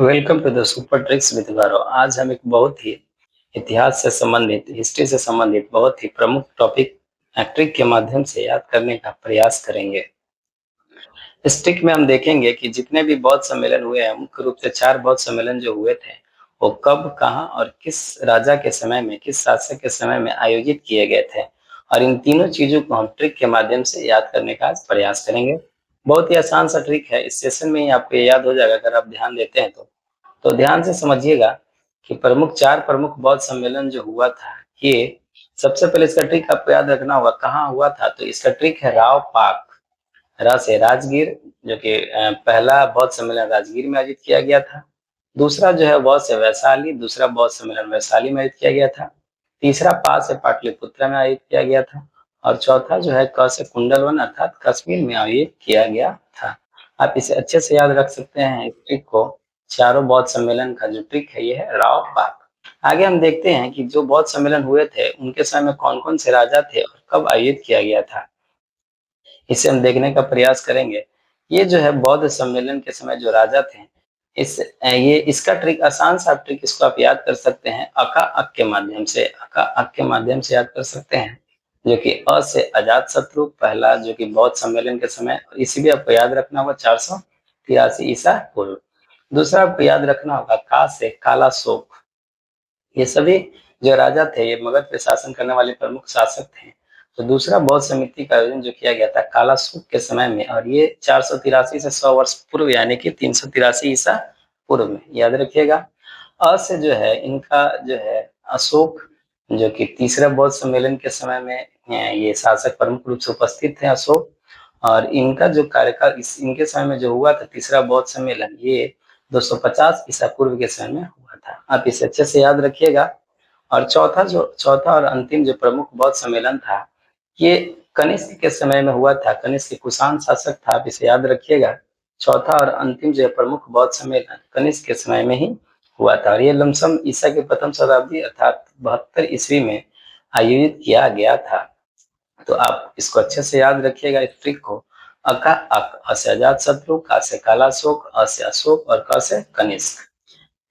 Welcome to the super tricks with Gaurav. आज हम एक बहुत ही इतिहास से संबंधित हिस्ट्री से संबंधित बहुत ही प्रमुख टॉपिक ट्रिक के माध्यम से याद करने का प्रयास करेंगे। इस ट्रिक में हम देखेंगे कि जितने भी बौद्ध सम्मेलन हुए हैं, मुख्य रूप से 4 बौद्ध सम्मेलन जो हुए थे, वो कब, कहाँ और किस राजा के समय में, किस शासक के समय में आयोजित किए गए थे। और इन तीनों चीज़ों को हम ट्रिक के माध्यम से याद करने का आज प्रयास करेंगे। बहुत ही आसान सा ट्रिक है, इस सेशन में ही आपको ये याद हो जाएगा अगर आप ध्यान देते हैं तो। तो ध्यान से समझिएगा कि 4 प्रमुख बौद्ध सम्मेलन जो हुआ था, ये सबसे पहले इसका ट्रिक आपको याद रखना होगा कहाँ हुआ था। तो इसका ट्रिक है राव पाक। र से राजगीर, जो कि पहला बौद्ध सम्मेलन राजगीर में आयोजित किया गया था। दूसरा जो है व से वैशाली, दूसरा बौद्ध सम्मेलन वैशाली में आयोजित किया गया था। तीसरा पा से पाटलिपुत्र में आयोजित किया गया था। और चौथा जो है क से कुंडलवन अर्थात कश्मीर में आयोजित किया गया था। आप इसे अच्छे से याद रख सकते हैं इस ट्रिक को। चारों बौद्ध सम्मेलन का जो ट्रिक है ये है राव पाक। आगे हम देखते हैं कि जो बौद्ध सम्मेलन हुए थे उनके समय में कौन-कौन से राजा थे और कब आयोजित किया गया था। इसे हम देखने का प्रयास करेंगे। ये जो है बौद्ध सम्मेलन के समय जो राजा थे, ये इसका ट्रिक आसान सा ट्रिक, इसको आप याद कर सकते हैं अका अक के माध्यम से। अका अक के माध्यम से याद कर सकते हैं, जो कि अ से अजातशत्रु पहला जो कि बौद्ध सम्मेलन के समय, इसे भी आपको याद रखना होगा 483 ईसा पूर्व। दूसरा आपको याद रखना होगा का से कालाशोक। ये सभी जो राजा थे ये मगध पे शासन करने वाले प्रमुख शासक थे। तो दूसरा बौद्ध समिति का आयोजन जो किया गया था कालाशोक के समय में, और ये 483 से 100 वर्ष पूर्व यानी कि 383 ईसा पूर्व में, याद रखिएगा। अ से जो है इनका जो है अशोक, जो कि तीसरा बौद्ध सम्मेलन के समय में ये शासक प्रमुख रूप से उपस्थित थे अशोक। और इनका जो कार्यकाल इनके समय में जो हुआ था तीसरा बौद्ध सम्मेलन, ये 250 ईसा पूर्व के समय में हुआ था। आप इसे अच्छे से याद रखिएगा। और चौथा और अंतिम जो प्रमुख बौद्ध सम्मेलन था, ये कनिष्क के समय में हुआ था। कनिष्क कुषाण शासक था, आप इसे याद रखिएगा। चौथा और अंतिम जो प्रमुख बौद्ध सम्मेलन कनिष्क के समय में ही हुआ था, और ये लमसम ईसा की प्रथम शताब्दी अर्थात 72 ईस्वी में आयोजित किया गया था। तो आप इसको अच्छे से याद रखिएगा इस ट्रिक को। अका अक, अ से अजातशत्रु, का से कालाशोक, अ से अशोक और क से कनिष्क।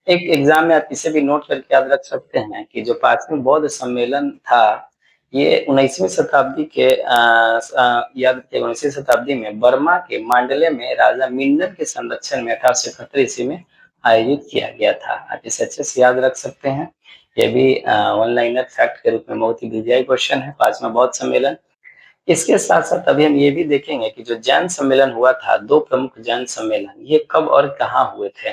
एक एग्जाम में आप इसे भी नोट करके याद रख सकते हैं कि जो 5वें बौद्ध सम्मेलन था, ये 19वीं शताब्दी के याद रखिए 19वीं शताब्दी में बर्मा के मांडले में राजा मिंडन के संरक्षण में 1871 ईस्वी में आयोजित किया गया था। आप इसे अच्छे से याद रख सकते हैं। ये भी वन लाइनर फैक्ट के रूप में बहुत ही वीआई क्वेश्चन है, 5वां बौद्ध सम्मेलन। इसके साथ-साथ अभी हम ये भी देखेंगे कि जो जैन सम्मेलन हुआ था, 2 प्रमुख जैन सम्मेलन, ये कब और कहाँ हुए थे।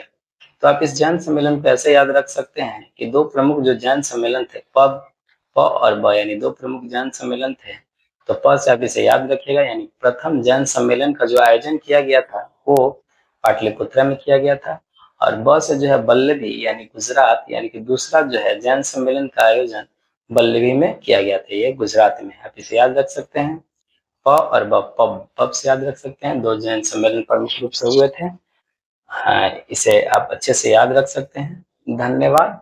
तो आप इस जैन सम्मेलन को ऐसे याद रख सकते हैं कि 2 प्रमुख जो जैन सम्मेलन थे, प और ब, यानी 2 प्रमुख जैन सम्मेलन थे। तो प से आप इसे याद रखिएगा, यानी प्रथम जैन सम्मेलन का जो आयोजन किया गया था, वो पाटलिपुत्र में किया गया था। और ब से जो है बल्लभी यानी गुजरात, यानी कि दूसरा जो है जैन सम्मेलन का आयोजन बल्लभी में किया गया था, ये गुजरात में। आप इसे याद रख सकते हैं। प और ब, पब से याद रख सकते हैं, 2 जैन सम्मेलन प्रमुख रूप से हुए थे। हाँ, इसे आप अच्छे से याद रख सकते हैं। धन्यवाद।